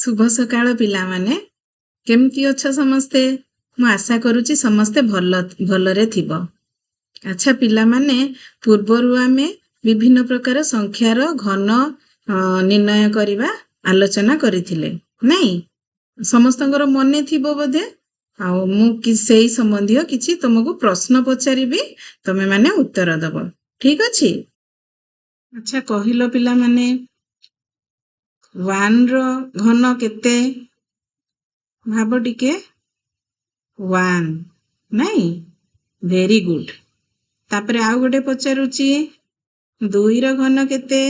शुभ सकाळ पिलामाने केमती अछ समस्ते मु आशा करूची समस्ते भलरे थिबो। अच्छा पिलामाने पूर्वरु आमे विभिन्न प्रकार संख्यार घन निर्णय करिबा आलोचना करिथिले नाही समस्तंगर मने थिबो बोधे। आउ मु सेई संबंधी किछि तुमको प्रश्न पचारिबी तमे माने उत्तर दबो ठीक अछि। अच्छा कहिलो पिलामाने 1 रो घन केते भाबो टिके 1 नाही वेरी गुड। तापरे आउ गोटे पचारुची 2 रो घन केते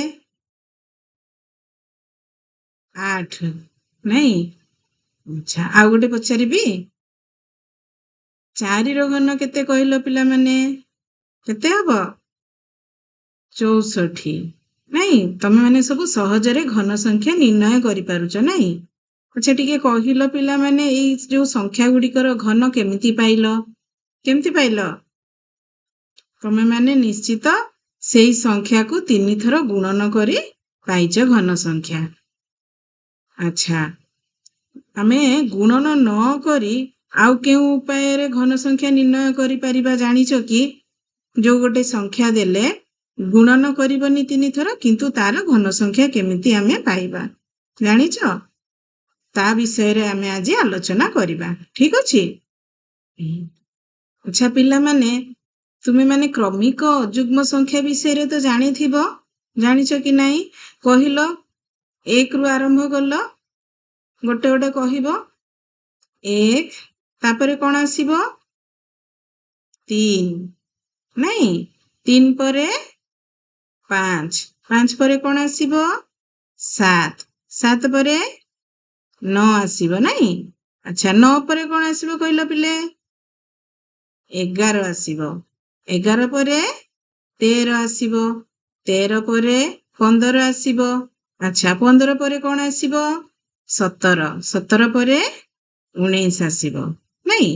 8 नहीं। अच्छा आउ गोटे पचारिबी 4 रो घन केते कहिलो पिला माने केते हबो 64 नहीं। तमे माने सब सहजरे घन संख्या निर्णय करि पारुछ नहीं। अच्छा टिके कहिलो पिला माने एई जो संख्या गुडिकर घन केमिति पाइलो तमे माने निश्चित सेई संख्या को 3 थर गुणन करी पाइछ घन संख्या। अच्छा आमे गुणन न करी आउ केउ उपाय रे घन संख्या निर्णय करि परिबा जानिछो कि जो गोटे संख्या देले गुणन करिबनी 3 थर किंतु तार घन संख्या केमिति आमे पाइबा जानिछो ता विषय रे आमे आज आलोचना करिबा ठीक अछि। अच्छा पिला माने तुमे माने क्रमिक अयुग्म संख्या विषय रे तो जानिथिबो जानिछो कि नाही कहिलो 1 रु आरंभ करलो गोटे गोटे कहिबो 1 तापरे कोन आसीबो 3 नहीं 3 परे 5 5 परे कोन आसीबो 7 7 परे 9 आसीबो नहीं। अच्छा 9 परे कोन आसीबो कहिलो पिले 11 आसीबो 11 परे 13 आसीबो 13 परे 15 आसीबो। अच्छा 15 परे कोन आसीबो 17 17 परे 19 आसीबो नहीं।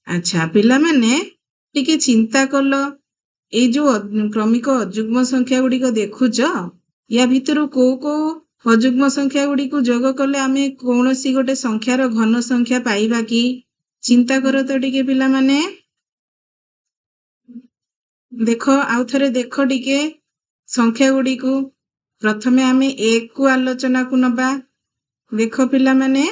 अच्छा पिला माने टिके चिंता करलो ए जो क्रमिक अयुग्म संख्या गुडी को देखुछ या भितरु को अयुग्म संख्या गुडी को जोग करले आमे कोनोसी गोटे संख्यार घन संख्या पाइबा कि चिंता करो तो टिके पिला माने देखो आउ थरे देखो टिके संख्या गुडी को प्रथमे आमे 1 को आलोचना को नबा। देखो पिला माने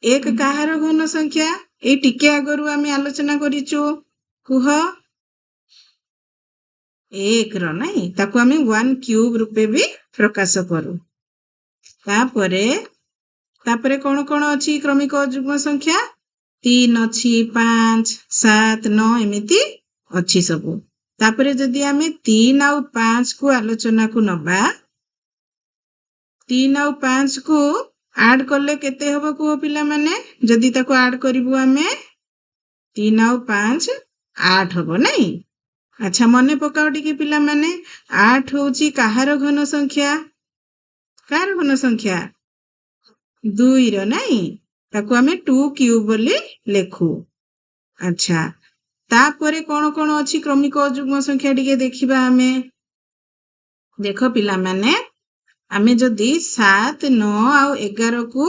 1 काहार घन संख्या ए टिके आगरु आमे आलोचना करिचो कुह 1 रो नहीं ताको आमे 1 क्यूब रूपे भी प्रकाश करू। तापरे कोन कोन अछि क्रमिक अयुग्म संख्या 3 अछि 5 7 9 एमिति अछि सब। तापरे जदि आमे 3 आउ 5 को आलोचना को नबा 3 आउ 5 को ऐड करले केते हबो को पिला माने जदि ताको ऐड करिवु आमे 3 आउ 5 8 हबो नहीं। अच्छा मने पकाओ टिके पिला माने 8 होची काहार घन संख्या कार घन संख्या 2 रो नहीं ताको आमे 2 क्यूब बोली लेखु। अच्छा तापरे कोन कोन अछि क्रमिक अयुग्म संख्या टिके देखिबा आमे देखो पिला माने आमे जदि 7 9 आउ 11 को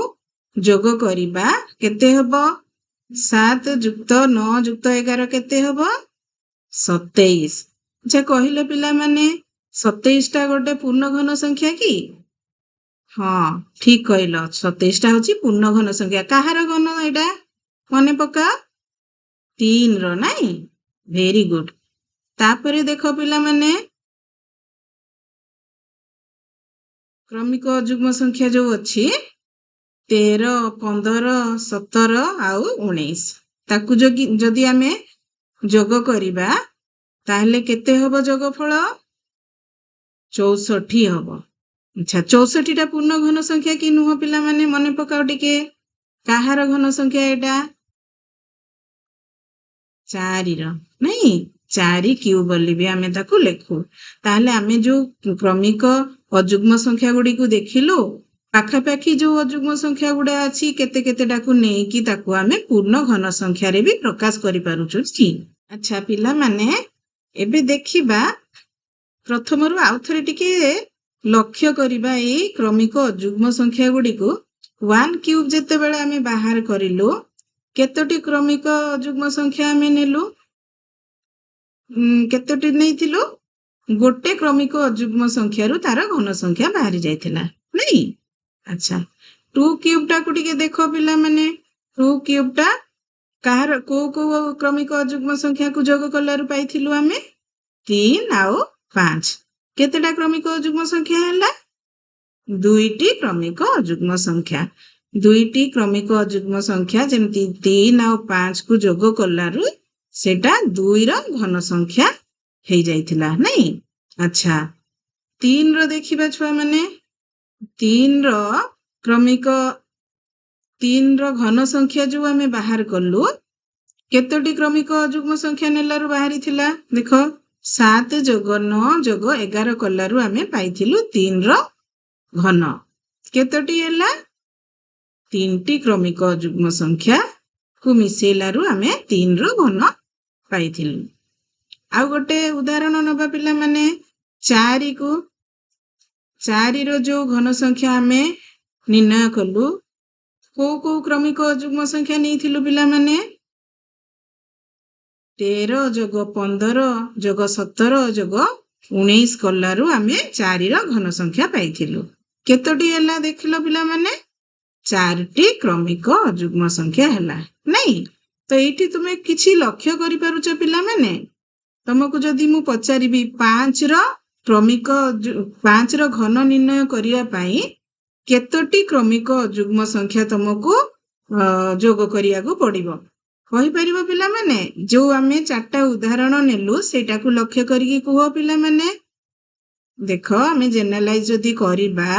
जोग करिबा केते हबो 7 जुक्त 9 जुक्त 11 केते हबो 27। अच्छा कहिलो पिला माने 27 टा गोटे पूर्ण घन संख्या की हाँ ठीक कहिलो 27 टा होची पूर्ण घन संख्या काहार घन एटा मने पका 3 रो नहीं वेरी गुड। तापरे देखो पिला माने क्रमिक अयुग्म संख्या जो अछि 13 15 17 आउ 19 ताकू जदि आमे जोग करिबा ताहले केते हबो जोगफल 64 हबो। अच्छा 64 टा पूर्ण घन संख्या की नुह पिला माने मने पकाओ टिके काहार घन संख्या एटा 4 रो नहीं 4 क्यूब बोली भी आमे ताकू लेखु। ताहले आमे जो क्रमिक अयुग्म संख्या गुडी को देखिलु पाखापाखी जो अयुग्म संख्या गुडा अछि केते केते टाकू नेई कि ताकू आमे पूर्ण घन संख्या रे भी प्रकाश करि पारुछु छी। अच्छा पिला माने एबे देखिबा प्रथमरु आउ थरे टिके लक्ष्य करिबा ए क्रमिक अयुग्म संख्या गुडी को वन क्यूब जेतेबेले आमे बाहर करिलु केतोटी क्रमिक युग्म संख्या आमे नेलु केतोटी नेइथिलु गोटे क्रमिक अयुग्म संख्या रु तार घन संख्या बाहरी जाइथिला नहीं। अच्छा 2 क्यूब टा को टिके देखो पिला माने 2 क्यूब टा कहार को क्रमिक अयुग्म संख्या को जोग कलारु पाइथिलु आमे 3 आउ 5 केतेटा क्रमिक अयुग्म संख्या हैला दुईटी क्रमिक अयुग्म संख्या दुईटी क्रमिक अयुग्म संख्या जेमती 3 आउ 5 को जोग कलारु सेटा 2 रो घन संख्या हे जाइथिला नहीं। अच्छा 3 रो देखिबा छुआ माने 3 रो क्रमिक 3 रो घन संख्या जो आमे बाहर करलु केतोटी क्रमिक अयुग्म संख्या नेलारु बाहरी थिला देखो 7 जोग 9 जोग 11 कलारु आमे पाइथिलु 3 रो घन केतोटी हैला 3टी क्रमिक अयुग्म संख्या को मिसेलारु आमे 3 रो घन पाइथिलु। आउ गोटे उदाहरण नबा पिला माने 4 को 4 रो जो घन संख्या आमे निर्णय कलु को क्रमिक अयुग्म संख्या नेइथिलु पिला माने 13 जोग 15 जोग 17 जोग 19 कलारु आमे 4 रो घन संख्या पाइथिलु केतोटी हैला देखिलो पिला माने 4टी क्रमिक अयुग्म संख्या हैला नहीं। तो एठी तुमे किछि लक्ष्य करि पारुछ पिला माने तुमको जदि मु पचारिबी 5 रो क्रमिक 5 रो घन निर्णय करिया पई केतोटी क्रमिक अयुग्म संख्या तुमको जोग करिया को पड़िबो कहि परिबो पिला माने जो आमे चारटा उदाहरण नेलु सेटा को लक्ष्य करिके कुहो पिला माने देखो आमे जनरलाइज जदि करिबा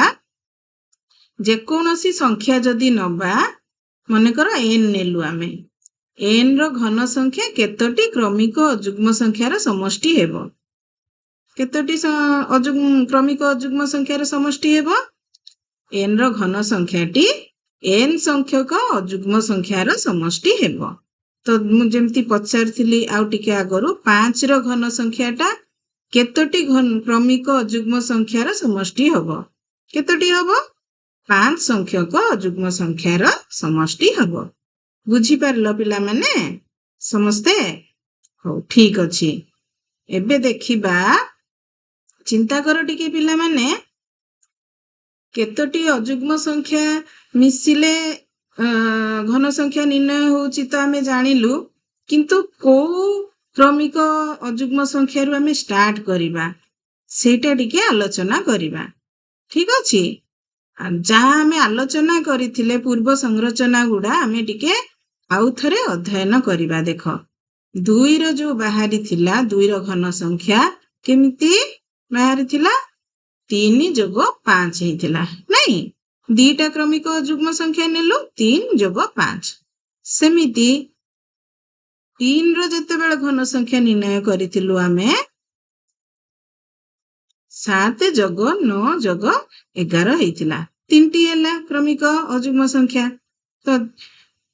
जे कोनोसी संख्या जदि नबा मने करो n नेलु आमे n रो घन संख्या केतोटी क्रमिक अयुग्म संख्यार समष्टि हेबो केतोटी क्रमिक अयुग्म संख्यार समष्टि हेबो n रो घन संख्याटी n संख्यक अयुग्म संख्यार समष्टि हेबो। तो मु जेमती पचारथिली आउ टिके आगरु 5 रो घन संख्याटा केतोटी क्रमिक अयुग्म संख्यार समष्टि हेबो केतोटी हेबो 5 संख्यक अयुग्म संख्यार समष्टि हेबो बुझी पारलो पिला माने समस्ते हो ठीक अछि। एबे देखिबा चिंता करो टिके पिला माने केतोटी अयुग्म संख्या मिसिले घन संख्या निर्णय होउची तो आमे जानिलु किंतु को क्रमिक अयुग्म संख्या रु आमे स्टार्ट करिबा सेटा टिके आलोचना करिबा ठीक अछि। जहाँ आमे आलोचना करिथिले पूर्व संरचना गुडा आमे टिके आउ थरे अध्ययन करिबा देखो 2 रो जो बाहरी थिला 2 रो घन संख्या केमिति बाहरी थिला 3 जोग 5 हेथिला नहीं दीटा क्रमिक अयुग्म संख्या नेलु 3 जोग 5 सेमिति 3 रो जेतेबेले घन संख्या निर्णय करिथिलु आमे 7 जोग 9 जोग 11 हेथिला 3टी हैला क्रमिक अयुग्म संख्या। तो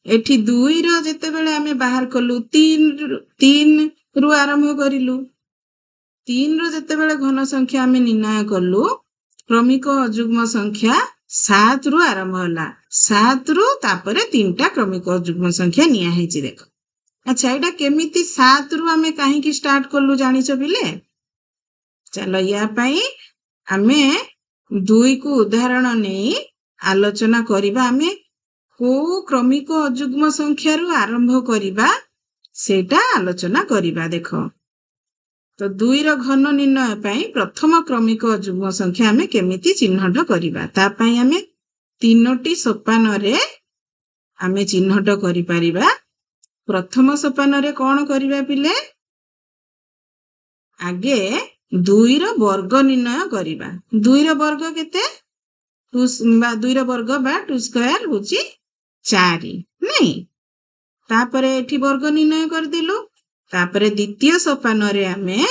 एठी 2 रो जेतेबेले आमे बाहर कलु 3 रु आरंभ करिलु 3 रो जेतेबेले घन संख्या आमे निर्णय कलु क्रमिक अयुग्म संख्या 7 रु आरंभ होला 7 रु तापरे 3टा क्रमिक अयुग्म संख्या निया हेची देखो। अच्छा एटा केमिति 7 रु आमे काहे की स्टार्ट कलु जानिछो बिले चलो या पई आमे 2 को उदाहरण नै आलोचना करिबा आमे को क्रमिक अयुग्म संख्या रु आरंभ करिबा सेटा आलोचना करिबा देखो। तो 2 रो घन निर्णय पई प्रथम क्रमिक अयुग्म संख्या आमे केमिति चिन्हट करिबा ता पई आमे 3टी सोपान रे आमे चिन्हट करि परिबा। प्रथम सोपान रे कोन करिबा पिले आगे 2 रो वर्ग निर्णय करिबा 2 रो वर्ग केते 2 रो वर्ग बा 2 स्क्वायर होची 4 नहीं तापरे एठी वर्ग निर्णय कर दिलु तापरे द्वितीय सोपान रे आमे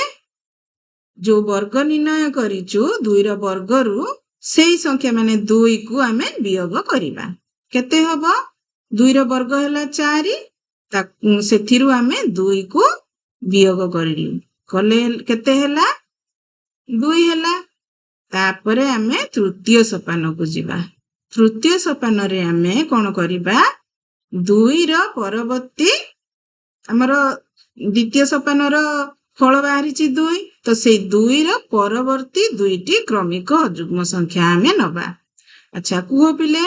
जो वर्ग निर्णय करिचु 2 रो वर्ग रु सेही संख्या माने 2 को आमे वियोग करिबा केते हबो 2 रो वर्ग हैला 4 ता सेथिरु आमे 2 को वियोग करिलु कले केते हैला 2 हैला तापरे आमे तृतीय सोपान को जिबा ତୃତୀୟ ସୋପାନରେ ଆମେ କ'ଣ କରିବା, 2ର ପରବର୍ତ୍ତୀ ଆମର ଦ୍ୱିତୀୟ ସୋପାନର ଫଳ ବାହାରିଛି 2, ତ ସେଇ 2ର ପରବର୍ତ୍ତୀ 2ଟି କ୍ରମିକ ଅଯୁଗ୍ମ ସଂଖ୍ୟା ଆମେ ନବା। ଆଚ୍ଛା କୁହ ପିଲେ,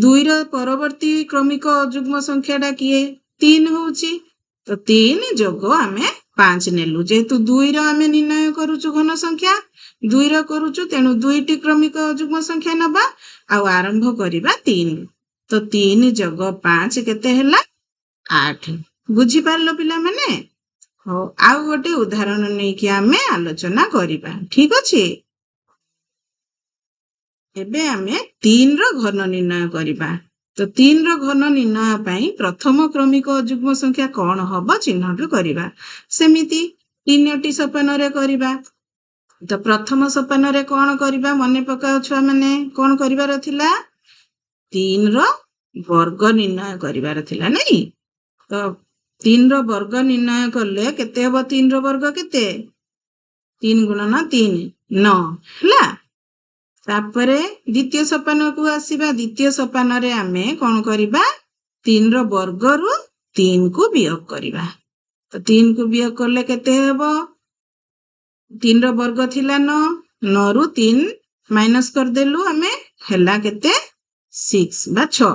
2ର ପରବର୍ତ୍ତୀ କ୍ରମିକ ଅଯୁଗ୍ମ ସଂଖ୍ୟାଟା କିଏ? 3 ହଉଛି। ତ 3 ଯୋଗ ଆମେ 5 ନେଲୁ। ଯେହେତୁ 2ର ଆମେ ନିର୍ଣ୍ଣୟ କରୁଛୁ ଘନ ସଂଖ୍ୟା, 2ର କରୁଛୁ, ତେଣୁ 2ଟି କ୍ରମିକ ଅଯୁଗ୍ମ ସଂଖ୍ୟା ନବା ଆଉ ଆରମ୍ଭ କରିବା 3। ତ 3 ଯୋଗ 5 କେତେ ହେଲା? 8। ବୁଝିପାରିଲ ପିଲାମାନେ? ହଉ, ଆଉ ଗୋଟେ ଉଦାହରଣ ନେଇକି ଆମେ ଆଲୋଚନା କରିବା। ଠିକ ଅଛି? ଏବେ ଆମେ 3ର ଘନ ନିର୍ଣ୍ଣୟ କରିବା। ତ 3ର ଘନ ନିର୍ଣ୍ଣୟ ପାଇଁ ପ୍ରଥମ କ୍ରମିକ ଅଯୁଗ୍ମ ସଂଖ୍ୟା କ'ଣ ହବ ଚିହ୍ନଟ କରିବା। ସେମିତି 3ଟି ସୋପାନରେ କରିବା। ତ ପ୍ରଥମ ସୋପାନରେ କ'ଣ କରିବା ମନେ ପକାଅ ଛୁଆମାନେ, କ'ଣ କରିବାର ଥିଲା? 3ର ବର୍ଗ ନିର୍ଣ୍ଣୟ କରିବାର ଥିଲା, ନାଇଁ? ତ 3ର ବର୍ଗ ନିର୍ଣ୍ଣୟ କଲେ କେତେ ହବ? 3ର ବର୍ଗ କେତେ? 3 ଗୁଣନ 3 9 ହେଲା। ତାପରେ ଦ୍ୱିତୀୟ ସୋପାନକୁ ଆସିବା। ଦ୍ୱିତୀୟ ସୋପାନରେ ଆମେ କ'ଣ କରିବା? 3ର ବର୍ଗରୁ 3କୁ ବିୟୋଗ କରିବା। ତ 3କୁ ବିୟୋଗ କଲେ କେତେ ହେବ? 3ର ବର୍ଗ ଥିଲା 9, 9ରୁ 3 ମାଇନସ୍ କରିଦେଲୁ ଆମେ, ହେଲା କେତେ? 6 ବା 6।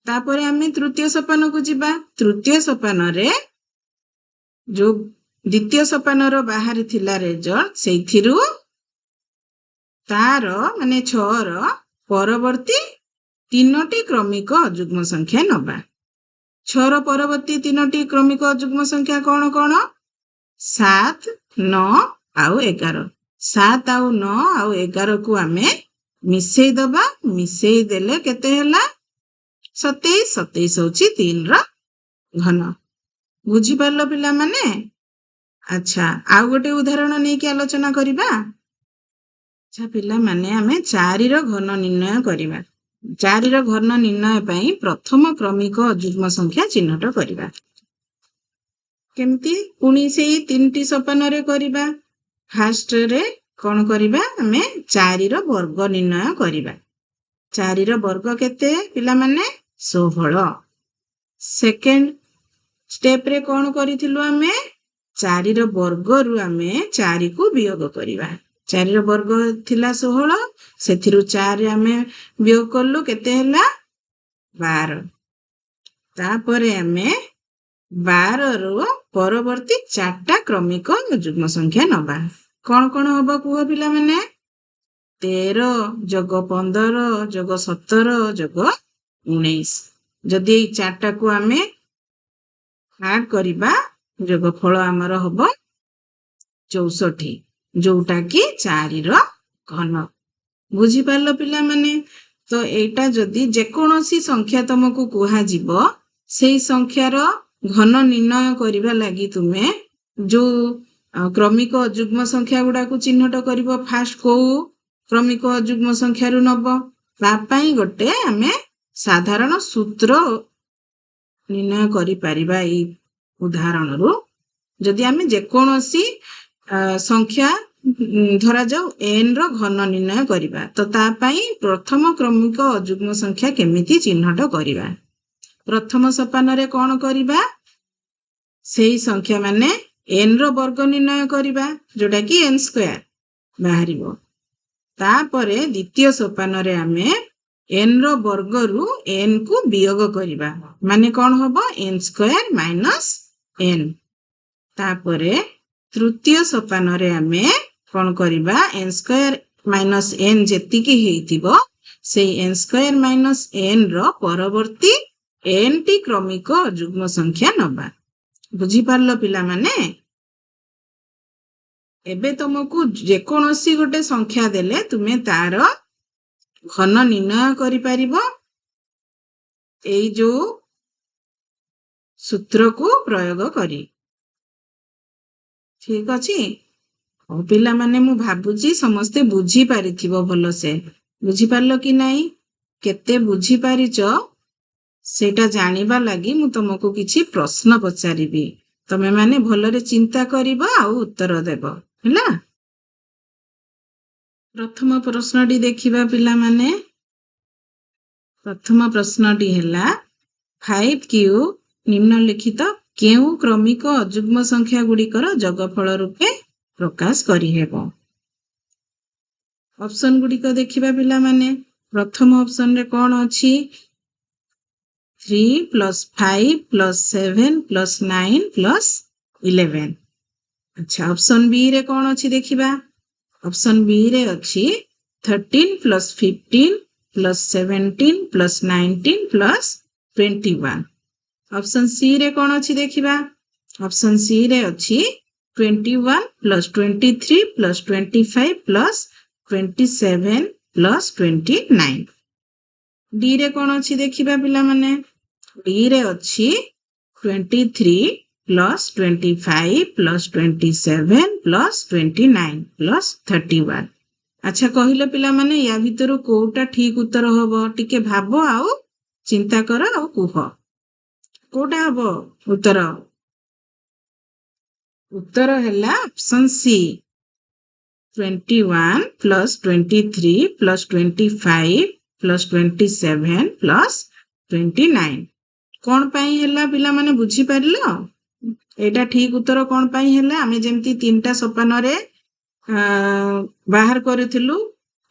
ତାପରେ ଆମେ ତୃତୀୟ ସୋପାନକୁ ଯିବା। ତୃତୀୟ ସୋପାନରେ ଯୋଉ ଦ୍ୱିତୀୟ ସୋପାନର ବାହାରିଥିଲା ରେଜଲ୍ଟ, ସେଇଥିରୁ ତାର ମାନେ 6ର ପରବର୍ତ୍ତୀ 3ଟି କ୍ରମିକ ଅଯୁଗ୍ମ ସଂଖ୍ୟା ନବା। 6ର ପରବର୍ତ୍ତୀ 3ଟି କ୍ରମିକ ଅଯୁଗ୍ମ ସଂଖ୍ୟା କ'ଣ କ'ଣ? 7, 9 ଆଉ 11। 7 ଆଉ 9 ଆଉ 11କୁ ଆମେ ମିଶେଇ ଦବା। ମିଶେଇ ଦେଲେ କେତେ ହେଲା? 27। 27 ହଉଛି 3ର ଘନ। ବୁଝିପାରିଲ ପିଲାମାନେ? ଆଚ୍ଛା, ଆଉ ଗୋଟେ ଉଦାହରଣ ନେଇକି ଆଲୋଚନା କରିବା। ଆଚ୍ଛା ପିଲାମାନେ, ଆମେ 4ର ଘନ ନିର୍ଣ୍ଣୟ କରିବା। 4ର ଘନ ନିର୍ଣ୍ଣୟ ପାଇଁ ପ୍ରଥମ କ୍ରମିକ ଅଯୁଗ୍ମ ସଂଖ୍ୟା ଚିହ୍ନଟ କରିବା। କେମିତି? ପୁଣି ସେଇ 3ଟି ସୋପାନରେ କରିବା। ଫାର୍ଷ୍ଟରେ କ'ଣ କରିବା? ଆମେ 4ର ବର୍ଗ ନିର୍ଣ୍ଣୟ କରିବା। 4ର ବର୍ଗ କେତେ ପିଲାମାନେ? 16। ସେକେଣ୍ଡ ଷ୍ଟେପରେ କ'ଣ କରିଥିଲୁ ଆମେ? 4ର ବର୍ଗରୁ ଆମେ 4କୁ ବିୟୋଗ କରିବା। 4ର ବର୍ଗ ଥିଲା 16, ସେଥିରୁ 4 ଆମେ ବିୟୋଗ କଲୁ, କେତେ ହେଲା? 12। ତାପରେ ଆମେ 12ରୁ ପରବର୍ତ୍ତୀ 4ଟା କ୍ରମିକ ଯୁଗ୍ମ ସଂଖ୍ୟା ନବା। କ'ଣ କ'ଣ ହବ କୁହ ପିଲାମାନେ? 13 ଯୋଗ 15 ଯୋଗ 17 ଯୋଗ 19। ଯଦି ଏଇ 4ଟାକୁ ଆମେ ଆଡ କରିବା, ଯୋଗଫଳ ଆମର ହବ 64, ଯୋଉଟା କି 4ର ଘନ। ବୁଝିପାରିଲ ପିଲାମାନେ? ତ ଏଇଟା ଯଦି ଯେକୌଣସି ସଂଖ୍ୟା ତମକୁ କୁହାଯିବ, ସେଇ ସଂଖ୍ୟାର ଘନ ନିର୍ଣ୍ଣୟ କରିବା ଲାଗି ତୁମେ ଯୋଉ କ୍ରମିକ ଅଯୁଗ୍ମ ସଂଖ୍ୟା ଗୁଡାକୁ ଚିହ୍ନଟ କରିବ, ଫାଷ୍ଟ କୋଉ କ୍ରମିକ ଅଯୁଗ୍ମ ସଂଖ୍ୟାରୁ ନବ, ତା ପାଇଁ ଗୋଟେ ଆମେ ସାଧାରଣ ସୂତ୍ର ନିର୍ଣ୍ଣୟ କରିପାରିବା। ଏଇ ଉଦାହରଣରୁ ଯଦି ଆମେ ଯେକୌଣସି ସଂଖ୍ୟା ଧରାଯାଉ n ର ଘନ ନିର୍ଣ୍ଣୟ କରିବା, ତ ତା ପାଇଁ ପ୍ରଥମ କ୍ରମିକ ଅଯୁଗ୍ମ ସଂଖ୍ୟା କେମିତି ଚିହ୍ନଟ କରିବା? ପ୍ରଥମ ସୋପାନରେ କ'ଣ କରିବା? ସେଇ ସଂଖ୍ୟା ମାନେ n ର ବର୍ଗ ନିର୍ଣ୍ଣୟ କରିବା, ଯୋଉଟା କି n² ବାହାରିବ। ତାପରେ ଦ୍ୱିତୀୟ ସୋପାନରେ ଆମେ n ର ବର୍ଗରୁ n କୁ ବିୟୋଗ କରିବା, ମାନେ କ'ଣ ହବ? n² - n। ତାପରେ ତୃତୀୟ ସୋପାନରେ ଆମେ କ'ଣ କରିବା? n² - n ଯେତିକି ହେଇଥିବ, ସେଇ n² - n ର ପରବର୍ତ୍ତୀ nଟି କ୍ରମିକ ଅଯୁଗ୍ମ ସଂଖ୍ୟା ନବା। ବୁଝିପାରିଲ ପିଲାମାନେ? ଏବେ ତମକୁ ଯେକୌଣସି ଗୋଟେ ସଂଖ୍ୟା ଦେଲେ ତୁମେ ତାର ଘନ ନିର୍ଣ୍ଣୟ କରିପାରିବ ଏଇ ଯୋଉ ସୂତ୍ରକୁ ପ୍ରୟୋଗ କରି। ଠିକ ଅଛି? ହଉ ପିଲାମାନେ, ମୁଁ ଭାବୁଛି ସମସ୍ତେ ବୁଝିପାରିଥିବ ଭଲସେ। ବୁଝିପାରିଲ କି ନାହିଁ? କେତେ ବୁଝିପାରିଛ ସେଇଟା ଜାଣିବା ଲାଗି ମୁଁ ତମକୁ କିଛି ପ୍ରଶ୍ନ ପଚାରିବି। ତମେ ମାନେ ଭଲରେ ଚିନ୍ତା କରିବ ଆଉ ଉତ୍ତର ଦେବ, ହେଲା? ପ୍ରଥମ ପ୍ରଶ୍ନଟି ଦେଖିବା ପିଲାମାନେ। प्रथम प्रश्नटी है 5Q निम्नलिखित केउ क्रमिक अजुग्म संख्या गुड़िकर जोगफल रूपे प्रकाश करिहेब। ऑप्शन गुड़िक देखिबा पिला माने प्रथम ऑप्शन रे कौन अछि 3 + 5 + 7 + 9 + 11। अच्छा ऑप्शन बी रे कौन अछि देखिबा ऑप्शन बी रे अछि 13 + 15 + 17 + 19 + 21। ऑप्शन सी रे कौन अछि देखिबा ऑप्शन सी रे अछि 21 + 23 + 25 + 27 + 29। डी रे कौन अछि देखिबा पिला माने डी रे अछि 23 + 25 + 27 + 29 + 31। अच्छा कहिलो पिला माने या भितरु कोउटा ठीक उत्तर हबो टिके भाबो आउ चिंता कर आउ कुह कोटा हबो उत्तर उत्तर हैला ऑप्शन सी 21 + 23 + 25 + 27 + 29। कौन पाई हैला पिला माने बुझी पारिलो एटा ठीक उत्तर कौन पाई हैला आमे जेमती तीनटा सोपान रे बाहर करिथिलु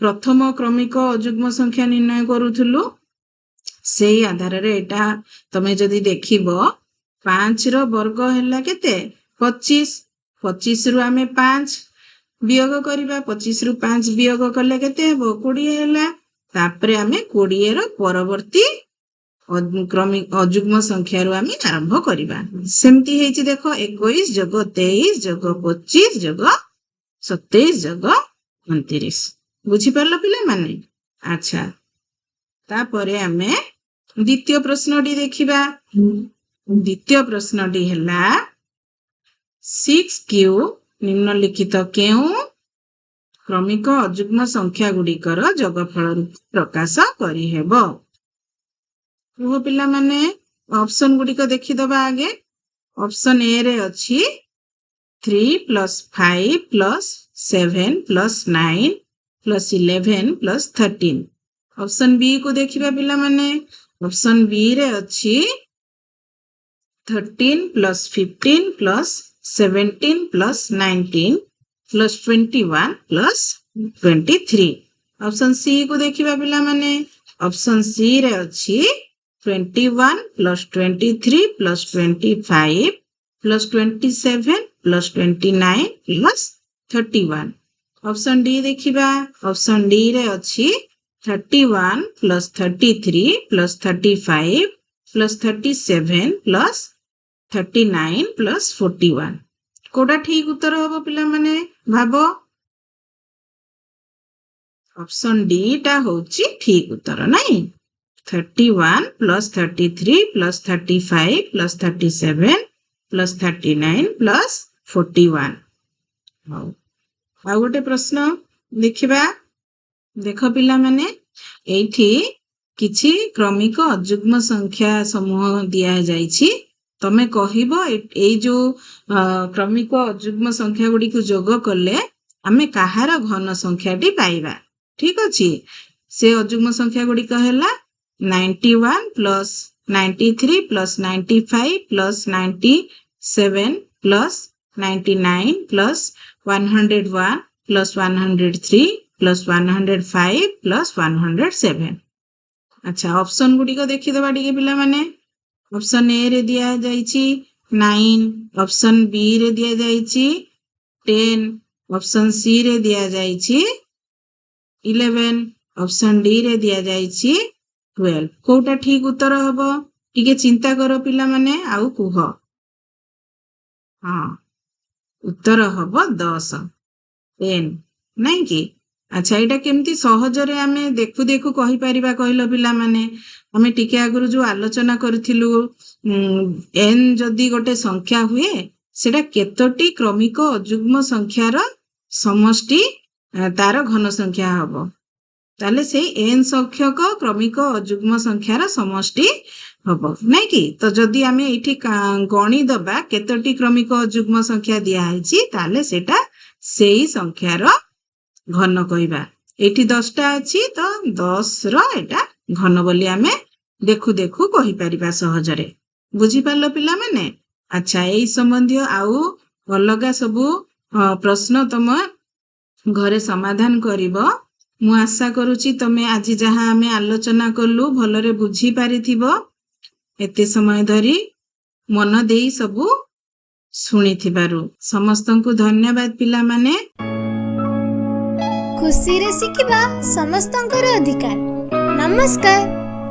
प्रथम क्रमिक अजुग्म संख्या निर्णय करूथिलु सेही आधार रे एटा तमे जदी देखिबो 5 रो वर्ग हैला केते 25 25 रु आमे 5 वियोग करिबा 25 रु 5 वियोग कले केते हेबो 20 हैला तापरे आमे 20 रो परवर्ती क्रमिक अजुग्म संख्या रु आमे आरंभ करिबा सेमती हेची देखो 21 + 23 + 25 + 27 + 29 बुझी परलो पिला माने। अच्छा तापरे आमे द्वितीय प्रश्नटी देखिबा द्वितीय प्रश्नटी हैला 6Q निम्नलिखित केउ क्रमिक अजुग्म संख्या गुड़िकर जोगफल रूपे प्रकाश करिहेब। कुह पिला माने ऑप्शन गुड़िक देखिदबा आगे ऑप्शन ए रे अछि 3 + 5 + 7 + 9 + 11 + 13। ऑप्शन बी को देखिबा पिला माने ऑप्शन बी रे अछि 13 + 15 + 17 + 19 + 21 + 23। ऑप्शन सी को देखिबा पिला माने ऑप्शन सी रे अछि 21 + 23 + 25 + 27 + 29 + 31। ऑप्शन डी देखिबा ऑप्शन डी रे अछि 31 + 33 + 35 + 37 + 39 + 41। कोडा ठीक उत्तर हबो पिला माने भाबो ऑप्शन डी टा होची ठीक उत्तर नाही 31 + 33 + 35 + 37 + 39 + 41। हाउ आ गोटे प्रश्न देखिबा देखो पिला माने एठी किछि क्रमिक अजुग्म संख्या समूह दिया जाइछि तमे कहिबो एई जो क्रमिक अजुग्म संख्या गुडी को जोग करले आमे काहार घन संख्याटी पाइबा ठीक अछि से अजुग्म संख्या गुडी कहला 91 + 93 + 95 + 97 + 99 + 101 + 103 + 105 + 107। अच्छा ऑप्शन गुडी को देखिदबा टिके पिला माने ऑप्शन ए रे दिया जाइछि 9 ऑप्शन बी रे दिया जाइछि 10 ऑप्शन सी रे दिया जाइछि 11 ऑप्शन डी रे दिया जाइछि 12। कोटा ठीक उत्तर हबो टिके चिंता करो पिला माने आउ कुह हाँ उत्तर हबो 10 10 नहीं कि अच्छा एटा केमती सहजरे आमे देखु देखु कहि परिबा कहिलो पिला माने आमे टिके आगुरु जो आलोचना करथिलु n जदी गोटे संख्या हुए सेटा केतोटी क्रमिक अजुग्म संख्यार समष्टि तार घन संख्या हबो ताले से n संख्यक क्रमिक अजुग्म संख्यार समष्टि हबो नहीं कि तो जदी आमे एठी गणी दबा केतोटी क्रमिक अजुग्म संख्या दिया आइछि ताले सेटा सेही संख्यार घन कहिबा एठी 10 टा अछि तो 10 रो एटा ଘନ ବୋଲି ଆମେ ଦେଖୁ ଦେଖୁ କହିପାରିବା ସହଜରେ। ବୁଝିପାରିଲ ପିଲାମାନେ? ଆଚ୍ଛା, ଏଇ ସମ୍ବନ୍ଧୀୟ ଆଉ ଅଲଗା ସବୁ ପ୍ରଶ୍ନ ତମ ଘରେ ସମାଧାନ କରିବ। ମୁଁ ଆଶା କରୁଛି ତମେ ଆଜି ଯାହା ଆମେ ଆଲୋଚନା କଲୁ ଭଲରେ ବୁଝିପାରିଥିବ। ଏତେ ସମୟ ଧରି ମନ ଦେଇ ସବୁ ଶୁଣିଥିବାରୁ ସମସ୍ତଙ୍କୁ ଧନ୍ୟବାଦ ପିଲାମାନେ। ଖୁସିରେ ଶିଖିବା ସମସ୍ତଙ୍କର ଅଧିକାର। ନମସ୍କାର।